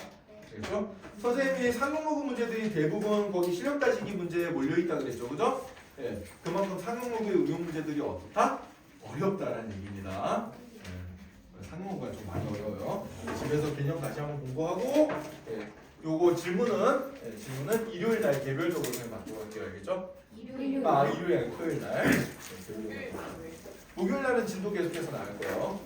그렇죠? 선생님이 상등로그 문제들이 대부분 거기 실력 따지기 문제에 몰려 있다 그랬죠, 그죠? 예, 그만큼 상등로그의 응용 문제들이 어떻다? 어렵다라는 얘기입니다. 상등로그가 좀 많이 어려워요. 집에서 개념 다시 한번 공부하고, 요거 질문은 일요일 날 개별적으로 그냥 맞고 갈게요, 알겠죠? 일요일 아니고 토요일 날. 목요일 날은 진도 계속해서 나갈 거예요.